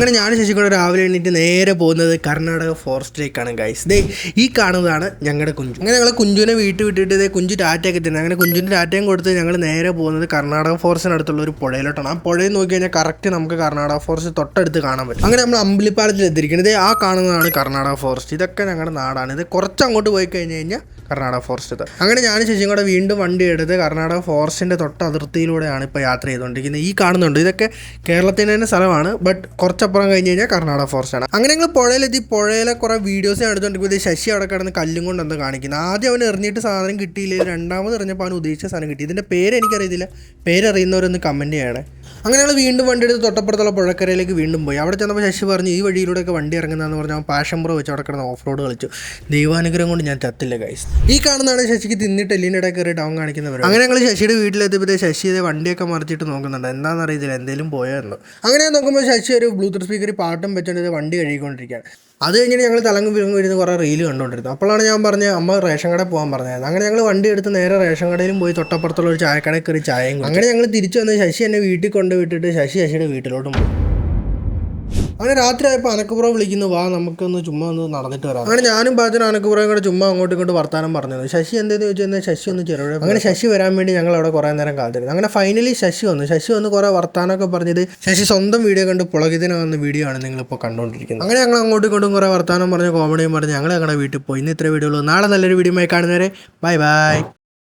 അങ്ങനെ ഞാൻ ശശികൂടെ രാവിലെ എണീറ്റ് നേരെ പോകുന്നത് കർണാടക ഫോറസ്റ്റിലേക്കാണ് ഗൈസ്. ഈ കാണുന്നതാണ് ഞങ്ങളുടെ കുഞ്ചു. അങ്ങനെ ഞങ്ങൾ കുഞ്ചുവിനെ വീട്ടിൽ വിട്ടിട്ട് കുഞ്ചു ടാറ്റയൊക്കെ തരുന്നത്. അങ്ങനെ കുഞ്ചുവിൻ്റെ ടാറ്റയും കൊടുത്ത് ഞങ്ങൾ നേരെ പോകുന്നത് കർണാടക ഫോറസ്റ്റിനടുത്തുള്ള ഒരു പുഴയിലോട്ടാണ്. ആ പുഴയിൽ നോക്കി കഴിഞ്ഞാൽ കറക്റ്റ് നമുക്ക് കർണാടക ഫോറസ്റ്റ് തൊട്ടടുത്ത് കാണാൻ പറ്റും. അങ്ങനെ നമ്മൾ അമ്പലിപ്പാലത്തിൽ എത്തിയിരിക്കുന്നത്. ആ കാണുന്നതാണ് കർണാടക ഫോറസ്റ്റ്. ഇതൊക്കെ ഞങ്ങളുടെ നാടാണ്. ഇത് കുറച്ച് അങ്ങോട്ട് പോയി കഴിഞ്ഞ് കഴിഞ്ഞാൽ കർണാടക ഫോറസ്റ്റ്. അങ്ങനെ ഞാൻ ശശിയും കൂടെ വീണ്ടും വണ്ടി എടുത്ത് കർണാടക ഫോറസ്റ്റിൻ്റെ തൊട്ട് അതിർത്തിയിലൂടെയാണ് ഇപ്പോൾ യാത്ര ചെയ്തുകൊണ്ടിരിക്കുന്നത്. ഈ കാണുന്നുണ്ട് ഇതൊക്കെ കേരളത്തിൻ്റെ തന്നെ സ്ഥലമാണ്, ബട്ട് കുറച്ചപ്പുറം കഴിഞ്ഞ് കഴിഞ്ഞാൽ കർണാടക ഫോറസ്റ്റാണ്. അങ്ങനെ ഞങ്ങൾ പുഴയിലെത്തി. പുഴയിലെ കുറേ വീഡിയോസ് എടുത്തുകൊണ്ടിരിക്കുന്നത് ശശി അവിടെ കിടന്ന് കല്ലും കൊണ്ട് എന്താ കാണിക്കുന്നത്. ആദ്യം അവൻ എറിഞ്ഞിട്ട് സാധനം കിട്ടിയില്ല, രണ്ടാമത് എറിഞ്ഞപ്പോൾ അവൻ ഉദ്ദേശിച്ച സാധനം കിട്ടി. ഇതിൻ്റെ പേര് എനിക്കറിയത്തില്ല, പേരറിയുന്നവരൊന്ന് കമൻറ്റ് ചെയ്യണേ. അങ്ങനെ ഞങ്ങൾ വീണ്ടും വണ്ടി എടുത്ത് തൊട്ടപ്പുറത്തുള്ള പുഴക്കരയിലേക്ക് വീണ്ടും പോയി. അവിടെ ചെന്നപ്പോൾ ശശി പറഞ്ഞു ഈ വഴിയിലൂടെയൊക്കെ വണ്ടി ഇറങ്ങുന്നതെന്ന് പറഞ്ഞാൽ അവൻ പാഷൻ പ്രോ വെച്ച് അവിടെ കിടന്ന് ഓഫ് റോഡ് കളിച്ചു. ദൈവാനുഗ്രഹം കൊണ്ട് ഞാൻ ചത്തില്ല ഗൈസ്. ഈ കാണുന്നതാണ് ശശിക്ക് തിന്നിട്ട് എല്ലിൻ്റെ ഇടയിൽ കയറി ഡൗൺ കാണിക്കുന്നവർ. അങ്ങനെ ഞങ്ങൾ ശശിയുടെ വീട്ടിലെത്തിയപ്പോൾ ശശി ഇതേ വണ്ടിയൊക്കെ മറിച്ചിട്ട് നോക്കുന്നുണ്ട്, എന്താണെന്ന് അറിയത്തില്ല, എന്തെങ്കിലും പോയായിരുന്നു. അങ്ങനെ നോക്കുമ്പോൾ ശശി ഒരു ബ്ലൂടൂത്ത് സ്പീക്കറിൽ പാട്ടും വെച്ചുകൊണ്ട് വണ്ടി കഴുകിക്കൊണ്ടിരിക്കുകയാണ്. അത് കഴിഞ്ഞിട്ട് ഞങ്ങൾ തലങ്ങും വിലങ്ങും ഇരുന്ന് കുറേ റീല് കണ്ടുകൊണ്ടിരുന്നു. അപ്പോഴാണ് ഞാൻ പറഞ്ഞത് അമ്മ റേഷൻ കടയിൽ പോകാൻ പറഞ്ഞത്. അങ്ങനെ ഞങ്ങൾ വണ്ടി എടുത്ത് നേരെ റേഷൻ കടയിലും പോയി തൊട്ടപ്പുറത്തുള്ള ഒരു ചായക്കടയിൽ കയറി ചായയും. അങ്ങനെ ഞങ്ങൾ തിരിച്ചു വന്ന് ശശി എന്നെ വീട്ടിൽ കൊണ്ട് വിട്ടിട്ട് ശശിയുടെ വീട്ടിലോട്ടും പോയി. അങ്ങനെ രാത്രി ആയപ്പോൾ അനക്കുപുറ വിളിക്കുന്നു, വാ നമുക്കൊന്ന് ചുമ്മാ ഒന്ന് നടന്നിട്ട് വരാം. അങ്ങനെ ഞാനും പാച്ചനും അനക്കുപുറയും കൂടെ ചുമ്മാ അങ്ങോട്ടും ഇങ്ങോട്ട് വർത്താനം പറഞ്ഞത്. ശശി എന്തെന്ന് ചോദിച്ചു കഴിഞ്ഞാൽ ശശി ഒന്ന് ചെറുപുഴ. അങ്ങനെ ശശി വരാൻ വേണ്ടി ഞങ്ങൾ അവിടെ കുറേ നേരം കാത്തിരുന്നു. അങ്ങനെ ഫൈനലി ശശി വന്ന് കുറേ വർത്താനമൊക്കെ പറഞ്ഞത് ശശി സ്വന്തം വീഡിയോ കണ്ട് പുളകിതനാകുന്ന വീഡിയോ ആണ് നിങ്ങളിപ്പോൾ കണ്ടുകൊണ്ടിരിക്കുന്നത്. അങ്ങനെ ഞങ്ങൾ അങ്ങോട്ടും ഇങ്ങോട്ടും കുറേ വർത്താനം പറഞ്ഞ് കോമഡിയും പറഞ്ഞ് ഞങ്ങൾ ഞങ്ങളുടെ വീട്ടിൽ പോയി. ഇന്ന് ഇത്ര വീഡിയോ ഉള്ളൂ. നാളെ നല്ലൊരു വീഡിയോ ആയി കാണുന്നവരെ ബൈ ബൈ.